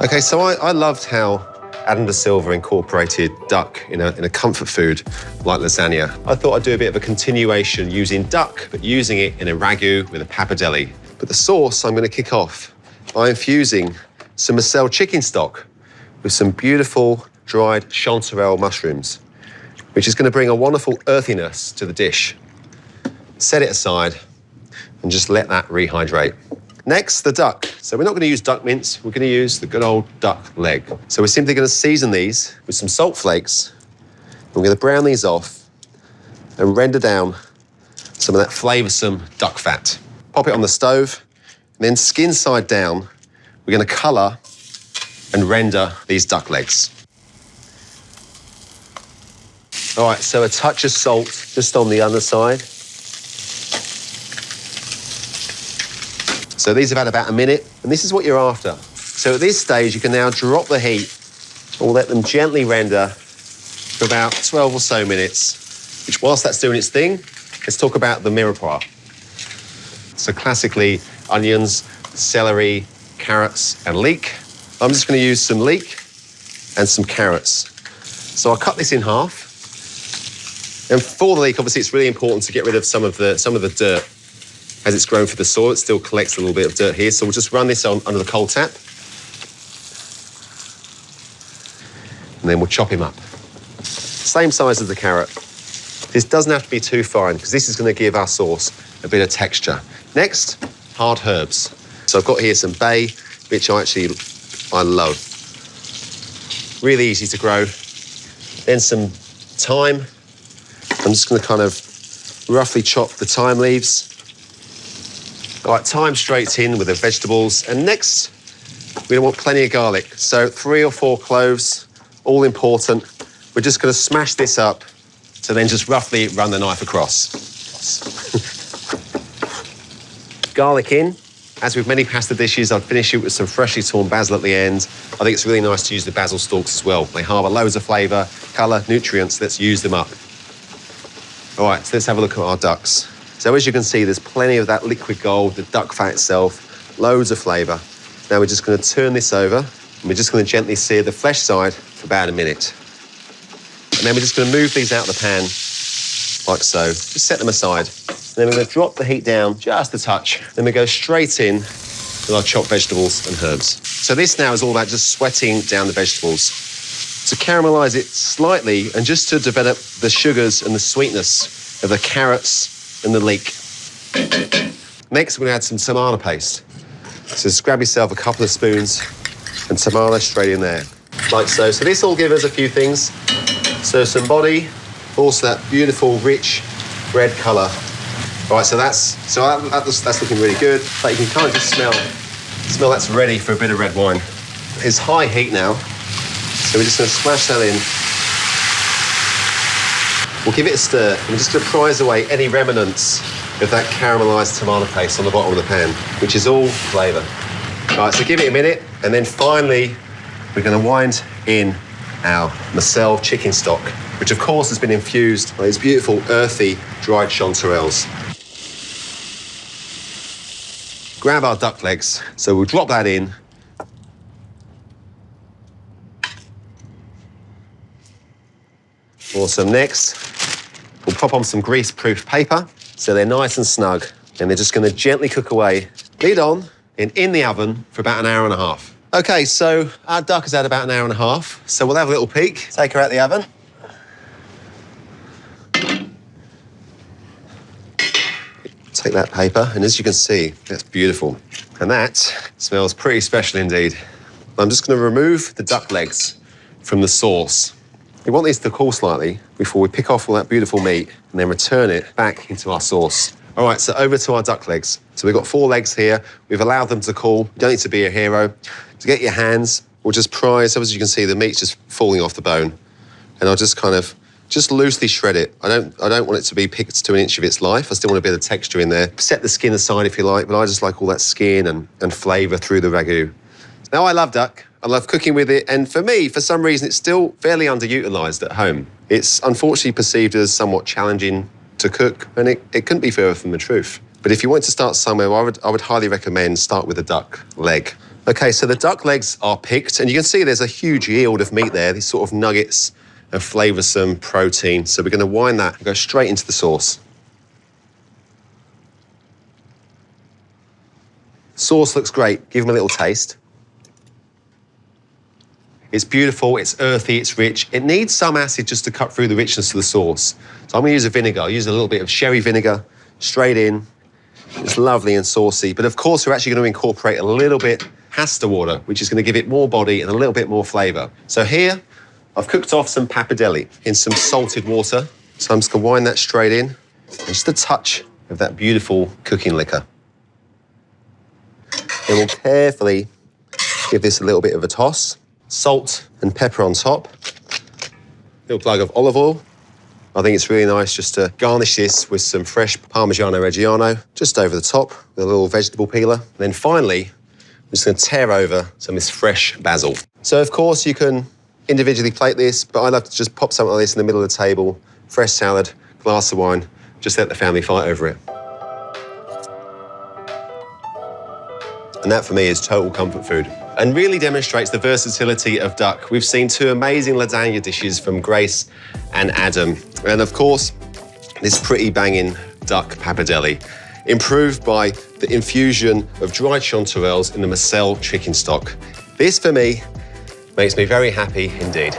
Okay, so I loved how Adam da Silva incorporated duck in a comfort food like lasagna. I thought I'd do a bit of a continuation using duck, but using it in a ragu with a pappardelle. But the sauce I'm going to kick off by infusing some Massel chicken stock with some beautiful dried chanterelle mushrooms, which is going to bring a wonderful earthiness to the dish. Set it aside and just let that rehydrate. Next, the duck. So we're not going to use duck mince, we're going to use the good old duck leg. So we're simply going to season these with some salt flakes. We're going to brown these off and render down some of that flavoursome duck fat. Pop it on the stove, and then skin side down, we're going to colour and render these duck legs. All right, so a touch of salt just on the underside. So these have had about a minute, and this is what you're after. So at this stage, you can now drop the heat or let them gently render for about 12 or so minutes, which whilst that's doing its thing, let's talk about the mirror part. So classically, onions, celery, carrots, and leek. I'm just going to use some leek and some carrots. So I'll cut this in half. And for the leek, obviously, it's really important to get rid of some of the dirt. As it's grown through the soil, it still collects a little bit of dirt here. So we'll just run this on under the cold tap. And then we'll chop him up. Same size as the carrot. This doesn't have to be too fine because this is going to give our sauce a bit of texture. Next, hard herbs. So I've got here some bay, which I love. Really easy to grow. Then some thyme. I'm just going to kind of roughly chop the thyme leaves. All right, thyme straight in with the vegetables. And next, we want plenty of garlic. So 3 or 4 cloves, all important. We're just going to smash this up to then just roughly run the knife across. Garlic in. As with many pasta dishes, I'd finish it with some freshly torn basil at the end. I think it's really nice to use the basil stalks as well. They harbour loads of flavour, colour, nutrients. Let's use them up. All right, so let's have a look at our ducks. So as you can see, there's plenty of that liquid gold, the duck fat itself, loads of flavour. Now we're just going to turn this over, and we're just going to gently sear the flesh side for about a minute. And then we're just going to move these out of the pan, like so. Just set them aside. And then we're going to drop the heat down just a touch. Then we go straight in with our chopped vegetables and herbs. So this now is all about just sweating down the vegetables. To caramelise it slightly and just to develop the sugars and the sweetness of the carrots and the leek. Next, we're going to add some tomato paste. So just grab yourself a couple of spoons and tomato straight in there, like so. So this will give us a few things. So some body, also that beautiful, rich red colour. All right, so that's looking really good. But you can kind of just smell that's ready for a bit of red wine. It's high heat now, so we're just going to smash that in. We'll give it a stir. I'm just going to prise away any remnants of that caramelised tomato paste on the bottom of the pan, which is all flavour. All right, so give it a minute, and then finally, we're going to wind in our Massel chicken stock, which of course has been infused by these beautiful, earthy, dried chanterelles. Grab our duck legs, so we'll drop that in. Awesome. Next, we'll pop on some grease-proof paper so they're nice and snug, and they're just going to gently cook away, lid on, and in the oven for about an hour and a half. Okay, so our duck has had about an hour and a half, so we'll have a little peek. Take her out the oven. Take that paper, and as you can see, that's beautiful. And that smells pretty special indeed. I'm just going to remove the duck legs from the sauce. We want these to cool slightly before we pick off all that beautiful meat and then return it back into our sauce. All right, so over to our duck legs. So we've got 4 legs here. We've allowed them to cool. You don't need to be a hero. To get your hands, we'll just pry. So as you can see, the meat's just falling off the bone. And I'll just kind of loosely shred it. I don't want it to be picked to an inch of its life. I still want a bit of texture in there. Set the skin aside if you like, but I just like all that skin and flavour through the ragu. Now, I love duck. I love cooking with it, and for me, for some reason, it's still fairly underutilised at home. It's unfortunately perceived as somewhat challenging to cook, and it couldn't be further from the truth. But if you want to start somewhere, I would highly recommend start with a duck leg. Okay, so the duck legs are picked, and you can see there's a huge yield of meat there, these sort of nuggets of flavoursome protein. So we're going to wind that and go straight into the sauce. Sauce looks great. Give them a little taste. It's beautiful, it's earthy, it's rich. It needs some acid just to cut through the richness of the sauce. So I'm going to use a vinegar. I'll use a little bit of sherry vinegar straight in. It's lovely and saucy. But of course, we're actually going to incorporate a little bit hasta water, which is going to give it more body and a little bit more flavour. So here, I've cooked off some pappardelle in some salted water. So I'm just going to wind that straight in. And just a touch of that beautiful cooking liquor. And we'll carefully give this a little bit of a toss. Salt and pepper on top. Little plug of olive oil. I think it's really nice just to garnish this with some fresh Parmigiano Reggiano just over the top with a little vegetable peeler. And then finally, I'm just going to tear over some of this fresh basil. So of course you can individually plate this, but I love to just pop something like this in the middle of the table, fresh salad, glass of wine, just let the family fight over it. And that for me is total comfort food. And really demonstrates the versatility of duck. We've seen two amazing lasagna dishes from Grace and Adam. And of course, this pretty banging duck pappardelle, improved by the infusion of dried chanterelles in the Massel chicken stock. This, for me, makes me very happy indeed.